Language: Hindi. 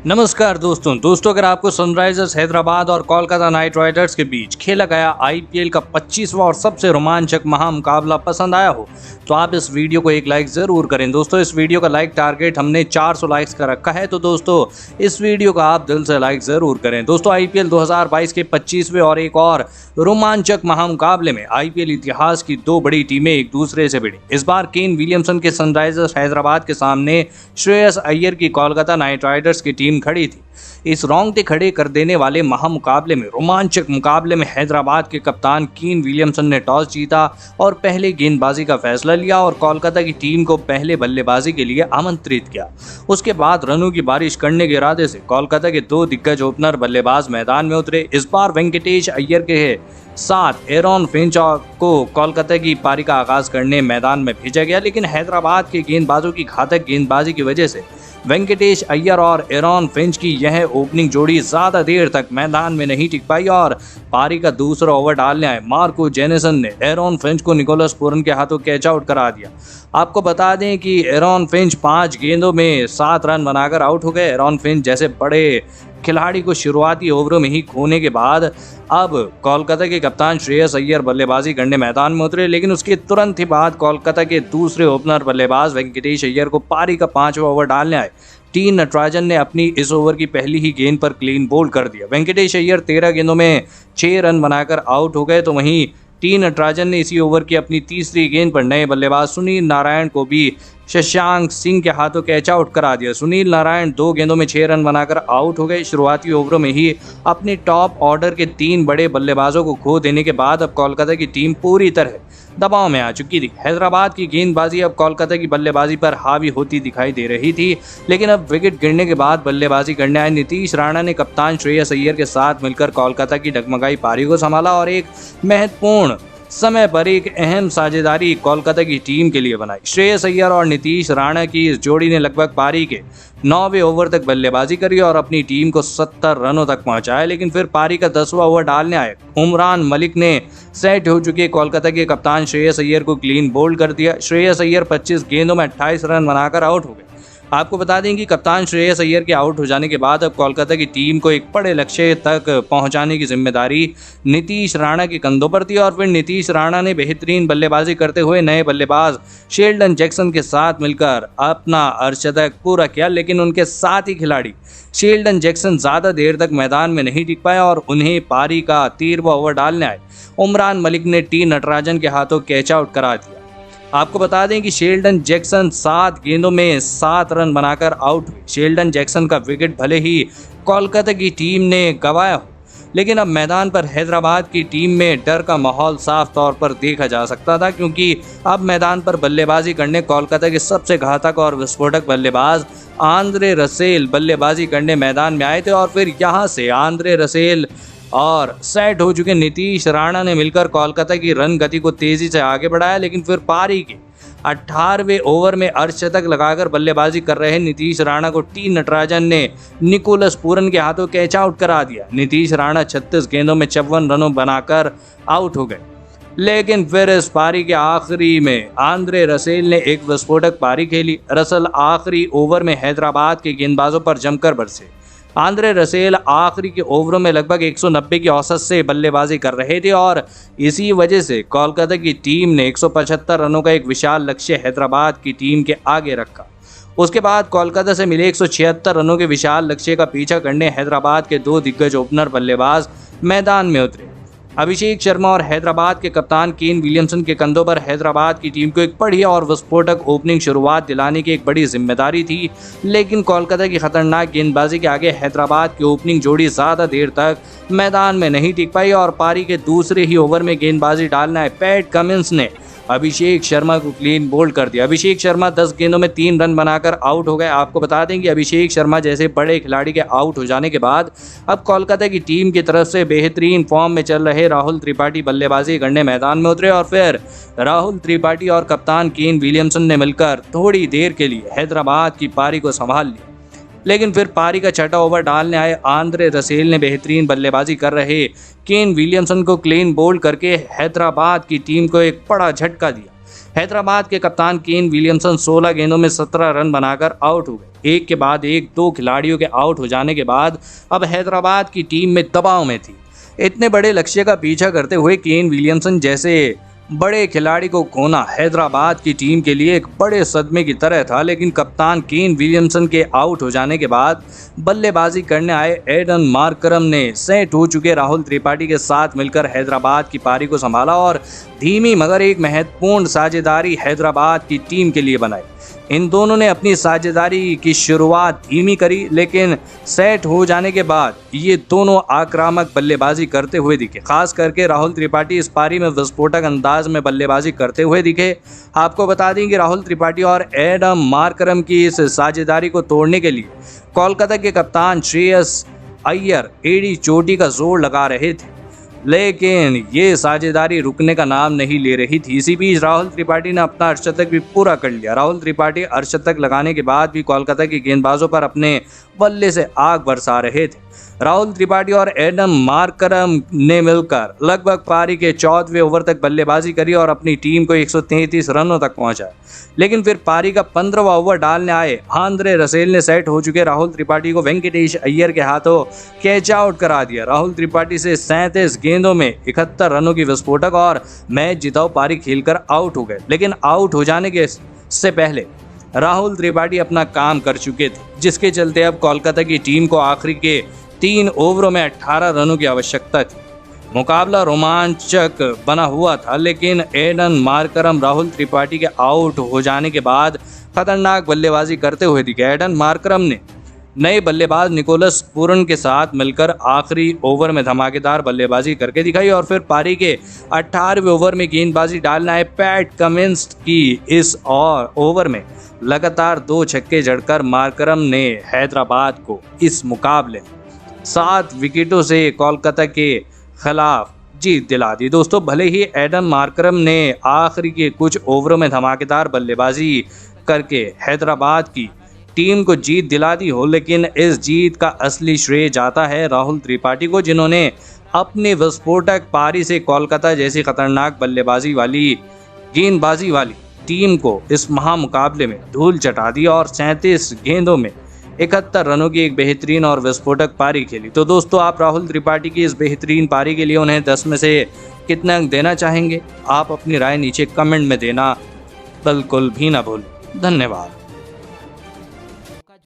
नमस्कार दोस्तों अगर आपको सनराइजर्स हैदराबाद और कोलकाता नाइट राइडर्स के बीच खेला गया आईपीएल का 25वां और सबसे रोमांचक महामुकाबला पसंद आया हो तो आप इस वीडियो को एक लाइक ज़रूर करें। दोस्तों इस वीडियो का लाइक टारगेट हमने 400 लाइक्स का रखा है, तो दोस्तों इस वीडियो का आप दिल से लाइक ज़रूर करें। दोस्तों आईपीएल 2022 के 25वें और एक और रोमांचक महामुकाबले में आईपीएल इतिहास की दो बड़ी टीमें एक दूसरे से भिड़ी। इस बार केन विलियमसन के सनराइजर्स हैदराबाद के सामने श्रेयस अय्यर की कोलकाता नाइट राइडर्स की टीम खड़ी थी। इस रोंगटे खड़े कर देने वाले महामुकाबले में रोमांचक मुकाबले में हैदराबाद के कप्तान केन विलियमसन ने टॉस जीता और पहले गेंदबाजी का फैसला लिया और कोलकाता की टीम को पहले बल्लेबाजी के लिए आमंत्रित किया। उसके बाद रनों की बारिश करने के इरादे से कोलकाता के दो दिग्गज ओपनर बल्लेबाज मैदान में उतरे। इस बार वेंकटेश अय्यर के साथ एरॉन फिंच को कोलकाता की पारी का आगाज करने मैदान में भेजा गया, लेकिन हैदराबाद के गेंदबाजों की घातक गेंदबाजी की वजह से वेंकटेश अय्यर और एरॉन फिंच की यह ओपनिंग जोड़ी ज्यादा देर तक मैदान में नहीं टिक पाई और पारी का दूसरा ओवर डालने आए मार्को जेनेसन ने एरॉन फिंच को निकोलस पूरन के हाथों कैच आउट करा दिया। आपको बता दें कि एरॉन फिंच 5 गेंदों में 7 रन बनाकर आउट हो गए। एरॉन फिंच जैसे बड़े खिलाड़ी को शुरुआती ओवरों में ही खोने के बाद अब कोलकाता के कप्तान श्रेयस अय्यर बल्लेबाजी करने मैदान में उतरे, लेकिन उसके तुरंत ही बाद कोलकाता के दूसरे ओपनर बल्लेबाज वेंकटेश अय्यर को पारी का 5वां ओवर डालने आए। टी नटराजन ने अपनी इस ओवर की पहली ही गेंद पर क्लीन बोल्ड कर दिया। वेंकटेश अय्यर 13 गेंदों में 6 रन बनाकर आउट हो गए, तो वहीं टी नटराजन ने इसी ओवर की अपनी तीसरी गेंद पर नए बल्लेबाज सुनील नारायण को भी शशांक सिंह के हाथों कैच आउट करा दिया। सुनील नारायण 2 गेंदों में 6 रन बनाकर आउट हो गए। शुरुआती ओवरों में ही अपने टॉप ऑर्डर के 3 बड़े बल्लेबाजों को खो देने के बाद अब कोलकाता की टीम पूरी तरह दबाव में आ चुकी थी। हैदराबाद की गेंदबाजी अब कोलकाता की बल्लेबाजी पर हावी होती दिखाई दे रही थी, लेकिन अब विकेट गिरने के बाद बल्लेबाजी करने आए नीतीश राणा ने कप्तान श्रेयस अय्यर के साथ मिलकर कोलकाता की डगमगाई पारी को संभाला और एक महत्वपूर्ण समय पर एक अहम साझेदारी कोलकाता की टीम के लिए बनाई। श्रेयस अय्यर और नीतीश राणा की इस जोड़ी ने लगभग पारी के 9वें ओवर तक बल्लेबाजी करी और अपनी टीम को 70 रनों तक पहुंचाया, लेकिन फिर पारी का 10वां ओवर डालने आए उमरान मलिक ने सेट हो चुके कोलकाता के कप्तान श्रेयस अय्यर को क्लीन बोल्ड कर दिया। श्रेयस अय्यर 25 गेंदों में 28 रन बनाकर आउट हो गए। आपको बता दें कि कप्तान श्रेयस अय्यर के आउट हो जाने के बाद अब कोलकाता की टीम को एक बड़े लक्ष्य तक पहुंचाने की जिम्मेदारी नीतीश राणा के कंधों पर थी और फिर नीतीश राणा ने बेहतरीन बल्लेबाजी करते हुए नए बल्लेबाज शेल्डन जैक्सन के साथ मिलकर अपना अर्धशतक पूरा किया, लेकिन उनके साथ ही खिलाड़ी शेल्डन जैक्सन ज़्यादा देर तक मैदान में नहीं टिक पाया और उन्हें पारी का 13वां ओवर डालने आए उमरान मलिक ने टी नटराजन के हाथों कैच आउट करा दिया। आपको बता दें कि शेल्डन जैक्सन 7 गेंदों में 7 रन बनाकर आउट हुए। शेल्डन जैक्सन का विकेट भले ही कोलकाता की टीम ने गंवाया हो, लेकिन अब मैदान पर हैदराबाद की टीम में डर का माहौल साफ तौर पर देखा जा सकता था, क्योंकि अब मैदान पर बल्लेबाजी करने कोलकाता के सबसे घातक और विस्फोटक बल्लेबाज आंद्रे रसेल बल्लेबाजी करने मैदान में आए थे और फिर यहाँ से आंद्रे रसेल और सेट हो चुके नीतीश राणा ने मिलकर कोलकाता की रन गति को तेजी से आगे बढ़ाया, लेकिन फिर पारी के 18वें ओवर में अर्धशतक लगाकर बल्लेबाजी कर रहे नीतीश राणा को टी नटराजन ने निकोलस पूरन के हाथों कैच आउट करा दिया। नीतीश राणा 36 गेंदों में 54 रनों बनाकर आउट हो गए, लेकिन फिर इस पारी के आखिरी में आंद्रे रसेल ने एक विस्फोटक पारी खेली। रसल आखिरी ओवर में हैदराबाद के गेंदबाजों पर जमकर बरसे। आंद्रे रसेल आखिरी के ओवरों में लगभग 190 की औसत से बल्लेबाजी कर रहे थे और इसी वजह से कोलकाता की टीम ने 175 रनों का एक विशाल लक्ष्य हैदराबाद की टीम के आगे रखा। उसके बाद कोलकाता से मिले 176 रनों के विशाल लक्ष्य का पीछा करने हैदराबाद के 2 दिग्गज ओपनर बल्लेबाज मैदान में उतरे। अभिषेक शर्मा और हैदराबाद के कप्तान केन विलियमसन के कंधों पर हैदराबाद की टीम को एक बढ़िया और विस्फोटक ओपनिंग शुरुआत दिलाने की एक बड़ी जिम्मेदारी थी, लेकिन कोलकाता की खतरनाक गेंदबाजी के आगे हैदराबाद की ओपनिंग जोड़ी ज़्यादा देर तक मैदान में नहीं टिक पाई और पारी के दूसरे ही ओवर में गेंदबाजी डालने आए पैट कमिंस ने अभिषेक शर्मा को क्लीन बोल्ड कर दिया। अभिषेक शर्मा 10 गेंदों में 3 रन बनाकर आउट हो गए। आपको बता दें कि अभिषेक शर्मा जैसे बड़े खिलाड़ी के आउट हो जाने के बाद अब कोलकाता की टीम की तरफ से बेहतरीन फॉर्म में चल रहे राहुल त्रिपाठी बल्लेबाजी करने मैदान में उतरे और फिर राहुल त्रिपाठी और कप्तान केन विलियमसन ने मिलकर थोड़ी देर के लिए हैदराबाद की पारी को संभाल लिया, लेकिन फिर पारी का 6वां ओवर डालने आए आंद्रे रसेल ने बेहतरीन बल्लेबाजी कर रहे केन विलियमसन को क्लीन बोल्ड करके हैदराबाद की टीम को एक बड़ा झटका दिया। हैदराबाद के कप्तान केन विलियमसन 16 गेंदों में 17 रन बनाकर आउट हो गए। एक के बाद एक दो खिलाड़ियों के आउट हो जाने के बाद अब हैदराबाद की टीम में दबाव में थी। इतने बड़े लक्ष्य का पीछा करते हुए केन विलियमसन जैसे बड़े खिलाड़ी को खोना हैदराबाद की टीम के लिए एक बड़े सदमे की तरह था। लेकिन कप्तान केन विलियमसन के आउट हो जाने के बाद बल्लेबाजी करने आए एडन मार्करम ने सेट हो चुके राहुल त्रिपाठी के साथ मिलकर हैदराबाद की पारी को संभाला और धीमी मगर एक महत्वपूर्ण साझेदारी हैदराबाद की टीम के लिए बनाई। इन दोनों ने अपनी साझेदारी की शुरुआत धीमी करी, लेकिन सेट हो जाने के बाद ये दोनों आक्रामक बल्लेबाजी करते हुए दिखे। खास करके राहुल त्रिपाठी इस पारी में विस्फोटक अंदाज में बल्लेबाजी करते हुए दिखे। आपको बता दें कि राहुल त्रिपाठी और एडम मार्करम की इस साझेदारी को तोड़ने के लिए कोलकाता के कप्तान श्रेयस अय्यर एड़ी चोटी का जोर लगा रहे थे, लेकिन ये साझेदारी रुकने का नाम नहीं ले रही थी। इसी बीच राहुल त्रिपाठी ने अपना अर्धशतक भी पूरा कर लिया। राहुल त्रिपाठी अर्धशतक लगाने के बाद भी कोलकाता के गेंदबाजों पर अपने बल्ले से आग बरसा रहे थे। राहुल त्रिपाठी और एडम मार्करम ने मिलकर लगभग पारी के 14वें ओवर तक बल्लेबाजी करी और अपनी टीम को 133 रनों तक पहुंचाया। लेकिन फिर पारी का 15वां ओवर डालने आए आंद्रे रसेल ने सेट हो चुके राहुल त्रिपाठी को वेंकटेश अय्यर के हाथों कैच आउट करा दिया। राहुल त्रिपाठी से 37 गेंदों में 71 रनों की विस्फोटक और मैच जिताऊ पारी खेलकर आउट हो गए। लेकिन आउट हो जाने के से पहले राहुल त्रिपाठी अपना काम कर चुके थे, जिसके चलते अब कोलकाता की टीम को आखिरी के 3 ओवरों में 18 रनों की आवश्यकता थी। मुकाबला रोमांचक बना हुआ था, लेकिन एडन मार्करम राहुल त्रिपाठी के आउट हो जाने के बाद खतरनाक बल्लेबाजी करते हुए दिखे। एडन मार्करम ने नए बल्लेबाज निकोलस पूरन के साथ मिलकर आखिरी ओवर में धमाकेदार बल्लेबाजी करके दिखाई और फिर पारी के 18वें ओवर में गेंदबाजी डालने आए पैट कमिंस की इस ओवर में लगातार 2 छक्के जड़कर मार्करम ने हैदराबाद को इस मुकाबले 7 विकेटों से कोलकाता के खिलाफ जीत दिला दी। दोस्तों, भले ही एडन मार्करम ने आखिरी के कुछ ओवरों में धमाकेदार बल्लेबाजी करके हैदराबाद की टीम को जीत दिला दी हो, लेकिन इस जीत का असली श्रेय जाता है राहुल त्रिपाठी को, जिन्होंने अपने विस्फोटक पारी से कोलकाता जैसी खतरनाक गेंदबाजी वाली टीम को इस महामुकाबले में धूल चटा दी और 37 गेंदों में 71 रनों की एक बेहतरीन और विस्फोटक पारी खेली। तो दोस्तों, आप राहुल त्रिपाठी की इस बेहतरीन पारी के लिए उन्हें 10 में से कितना अंक देना चाहेंगे? आप अपनी राय नीचे कमेंट में देना बिल्कुल भी ना भूलें। धन्यवाद।